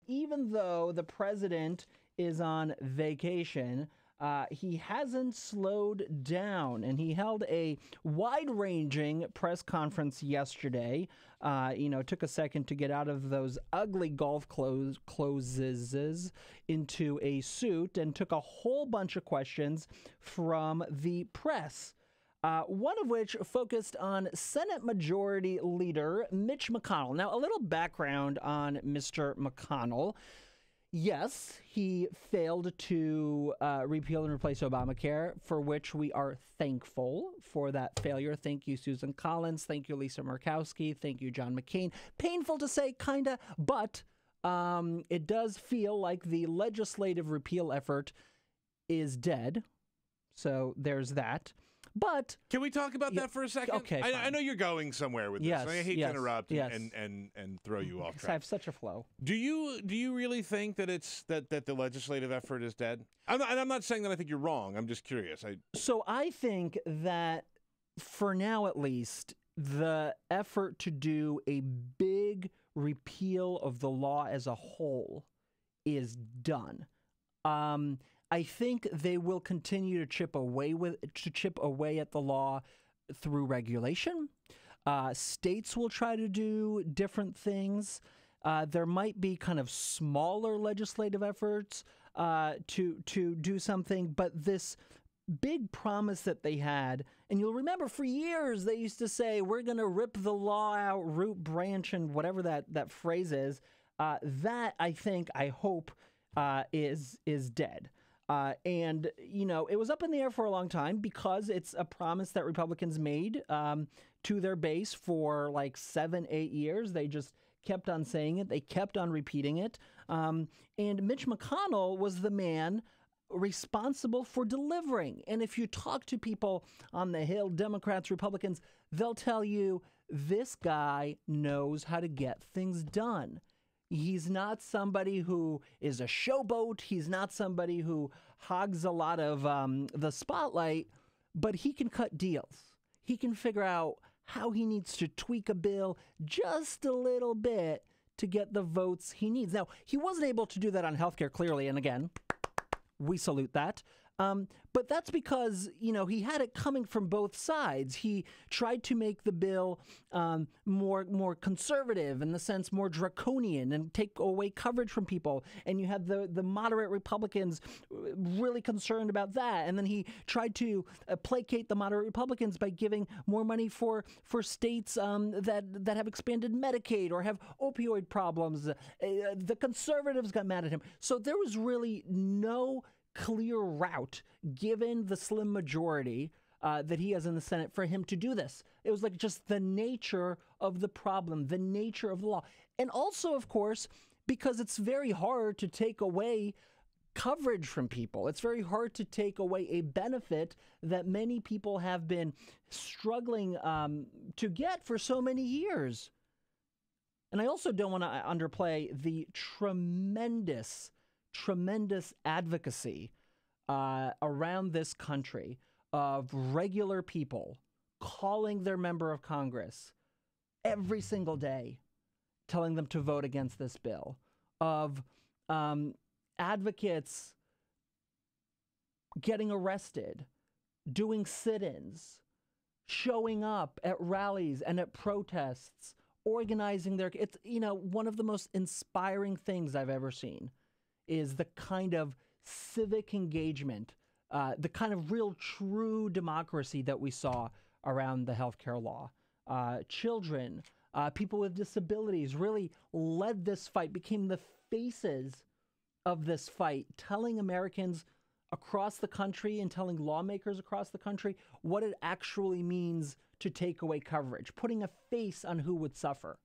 even though the president is on vacation, he hasn't slowed down, and he held a wide-ranging press conference yesterday. Took a second to get out of those ugly golf clothes into a suit and took a whole bunch of questions from the press. One of which focused on Senate Majority Leader Mitch McConnell. Now, a little background on Mr. McConnell. Yes, he failed to repeal and replace Obamacare, for which we are thankful for that failure. Thank you, Susan Collins. Thank you, Lisa Murkowski. Thank you, John McCain. Painful to say, kinda, but it does feel like the legislative repeal effort is dead. So there's that. But can we talk about that for a second? Okay, I know you're going somewhere with this. Yes, I hate to interrupt yes. and throw you off track. I have such a flow. Do you really think that it's that the legislative effort is dead? I'm not saying that I think you're wrong. I'm just curious. So I think that for now, at least, the effort to do a big repeal of the law as a whole is done. I think they will continue to chip away at the law through regulation. States will try to do different things. There might be kind of smaller legislative efforts to do something, but this big promise that they had, and you'll remember for years they used to say, we're going to rip the law out, root, branch, and whatever that phrase is, that I hope is dead. And it was up in the air for a long time because it's a promise that Republicans made to their base for like 7-8 years. They just kept on saying it. They kept on repeating it. And Mitch McConnell was the man responsible for delivering. And if you talk to people on the Hill, Democrats, Republicans, they'll tell you this guy knows how to get things done. He's not somebody who is a showboat. He's not somebody who hogs a lot of the spotlight, but he can cut deals. He can figure out how he needs to tweak a bill just a little bit to get the votes he needs. Now, he wasn't able to do that on healthcare, clearly, and again, we salute that. But that's because, he had it coming from both sides. He tried to make the bill more conservative, in the sense more draconian, and take away coverage from people. And you had the moderate Republicans really concerned about that. And then he tried to placate the moderate Republicans by giving more money for states that have expanded Medicaid or have opioid problems. The conservatives got mad at him. So there was really no clear route, given the slim majority that he has in the Senate, for him to do this. It was like just the nature of the problem, the nature of the law. And also, of course, because it's very hard to take away coverage from people. It's very hard to take away a benefit that many people have been struggling to get for so many years. And I also don't want to underplay the tremendous advocacy around this country of regular people calling their member of Congress every single day, telling them to vote against this bill, of advocates getting arrested, doing sit-ins, showing up at rallies and at protests, organizing their... It's, one of the most inspiring things I've ever seen is the kind of civic engagement, the kind of real true democracy that we saw around the healthcare law. Children, people with disabilities really led this fight, became the faces of this fight, telling Americans across the country and telling lawmakers across the country what it actually means to take away coverage, putting a face on who would suffer.